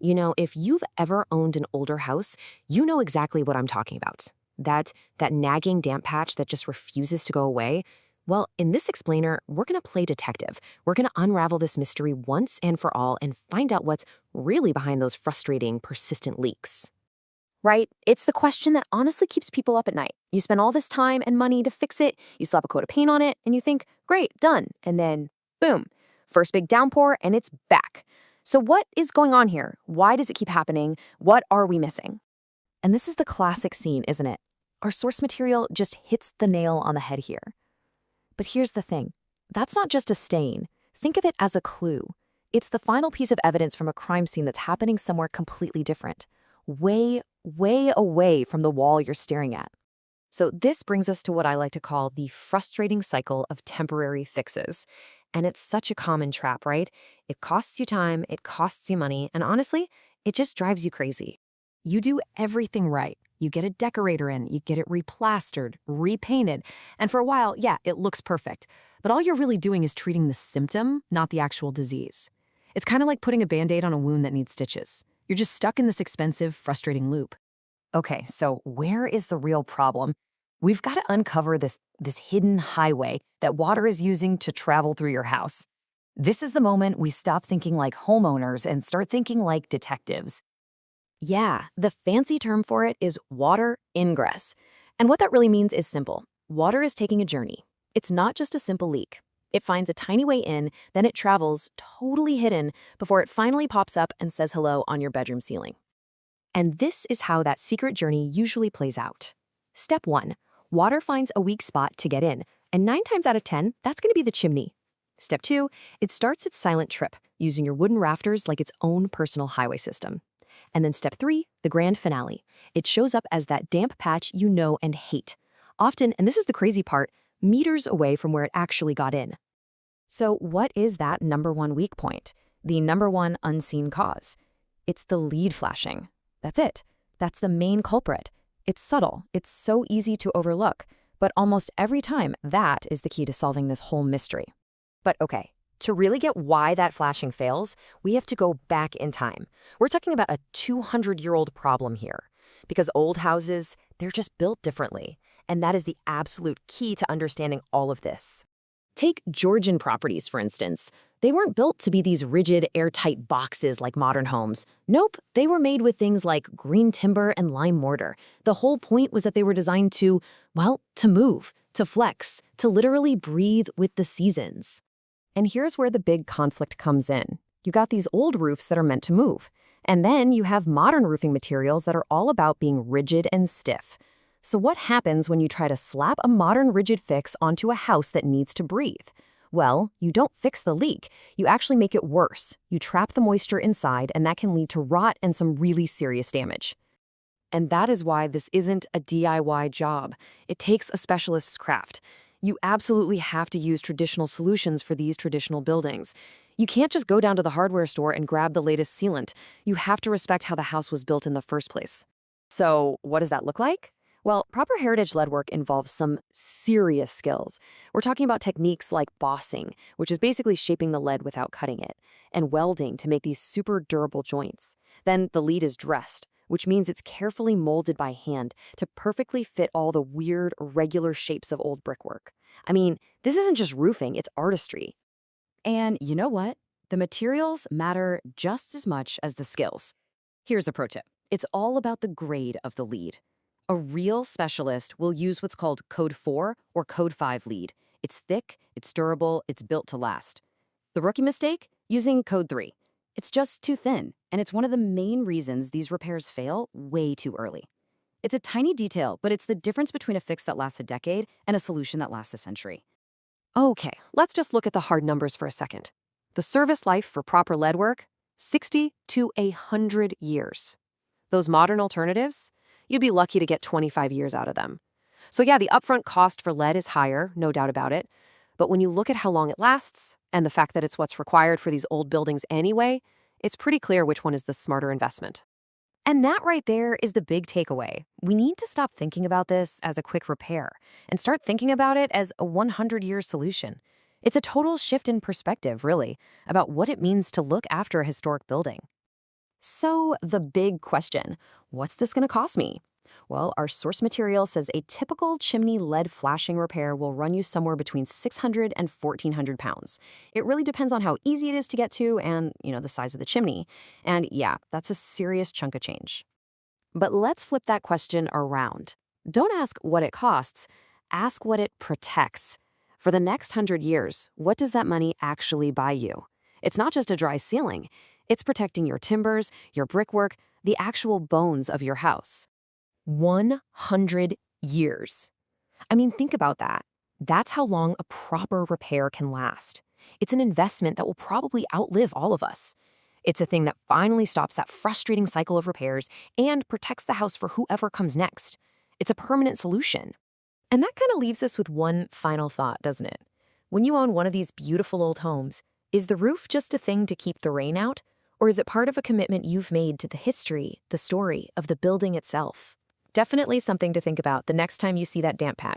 If you've ever owned an older house, you know exactly what I'm talking about. That nagging damp patch that just refuses to go away. Well, in this explainer, we're going to play detective. We're going to unravel this mystery once and for all and find out what's really behind those frustrating, persistent leaks. Right? It's the question that honestly keeps people up at night. You spend all this time and money to fix it, you slap a coat of paint on it, and you think, great, done. And then, boom, first big downpour, and it's back. So what is going on here? Why does it keep happening? What are we missing? And this is the classic scene, isn't it? Our source material just hits the nail on the head here. But here's the thing. That's not just a stain. Think of it as a clue. It's the final piece of evidence from a crime scene that's happening somewhere completely different. Way, way away from the wall you're staring at. So this brings us to what I like to call the frustrating cycle of temporary fixes. And it's such a common trap, right? It costs you time, it costs you money, and honestly, it just drives you crazy. You do everything right. You get a decorator in, you get it replastered, repainted, and for a while, yeah, it looks perfect. But all you're really doing is treating the symptom, not the actual disease. It's kind of like putting a Band-Aid on a wound that needs stitches. You're just stuck in this expensive, frustrating loop. Okay, so where is the real problem? We've got to uncover this hidden highway that water is using to travel through your house. This is the moment we stop thinking like homeowners and start thinking like detectives. Yeah, the fancy term for it is water ingress. And what that really means is simple. Water is taking a journey. It's not just a simple leak. It finds a tiny way in, then it travels totally hidden before it finally pops up and says hello on your bedroom ceiling. And this is how that secret journey usually plays out. Step 1. Water finds a weak spot to get in, and 9 times out of 10, that's going to be the chimney. Step 2. It starts its silent trip, using your wooden rafters like its own personal highway system. And then step 3, the grand finale. It shows up as that damp patch you know and hate. Often, and this is the crazy part, meters away from where it actually got in. So what is that number one weak point? The number one unseen cause? It's the lead flashing. That's it. That's the main culprit. It's subtle. It's so easy to overlook. But almost every time, that is the key to solving this whole mystery. But okay, to really get why that flashing fails, we have to go back in time. We're talking about a 200-year-old problem here. Because old houses, they're just built differently. And that is the absolute key to understanding all of this. Take Georgian properties, for instance. They weren't built to be these rigid, airtight boxes like modern homes. Nope, they were made with things like green timber and lime mortar. The whole point was that they were designed to, well, to move, to flex, to literally breathe with the seasons. And here's where the big conflict comes in. You got these old roofs that are meant to move. And then you have modern roofing materials that are all about being rigid and stiff. So what happens when you try to slap a modern rigid fix onto a house that needs to breathe? Well, you don't fix the leak. You actually make it worse. You trap the moisture inside, and that can lead to rot and some really serious damage. And that is why this isn't a DIY job. It takes a specialist's craft. You absolutely have to use traditional solutions for these traditional buildings. You can't just go down to the hardware store and grab the latest sealant. You have to respect how the house was built in the first place. So what does that look like? Well, proper heritage lead work involves some serious skills. We're talking about techniques like bossing, which is basically shaping the lead without cutting it, and welding to make these super durable joints. Then the lead is dressed, which means it's carefully molded by hand to perfectly fit all the weird, irregular shapes of old brickwork. I mean, this isn't just roofing, it's artistry. And you know what? The materials matter just as much as the skills. Here's a pro tip. It's all about the grade of the lead. A real specialist will use what's called Code 4 or Code 5 lead. It's thick, it's durable, it's built to last. The rookie mistake? Using Code 3. It's just too thin, and it's one of the main reasons these repairs fail way too early. It's a tiny detail, but it's the difference between a fix that lasts a decade and a solution that lasts a century. Okay, let's just look at the hard numbers for a second. The service life for proper lead work? 60 to 100 years. Those modern alternatives? You'd be lucky to get 25 years out of them. So yeah, the upfront cost for lead is higher, no doubt about it. But when you look at how long it lasts, and the fact that it's what's required for these old buildings anyway, it's pretty clear which one is the smarter investment. And that right there is the big takeaway. We need to stop thinking about this as a quick repair and start thinking about it as a 100-year solution. It's a total shift in perspective, really, about what it means to look after a historic building. So the big question, what's this going to cost me? Well, our source material says a typical chimney lead flashing repair will run you somewhere between 600 and 1,400 pounds. It really depends on how easy it is to get to and, the size of the chimney. And yeah, that's a serious chunk of change. But let's flip that question around. Don't ask what it costs, ask what it protects. For the next 100 years, what does that money actually buy you? It's not just a dry ceiling, it's protecting your timbers, your brickwork, the actual bones of your house. 100 years. I mean, think about that. That's how long a proper repair can last. It's an investment that will probably outlive all of us. It's a thing that finally stops that frustrating cycle of repairs and protects the house for whoever comes next. It's a permanent solution. And that kind of leaves us with one final thought, doesn't it? When you own one of these beautiful old homes, is the roof just a thing to keep the rain out? Or is it part of a commitment you've made to the history, the story of the building itself? Definitely something to think about the next time you see that damp patch.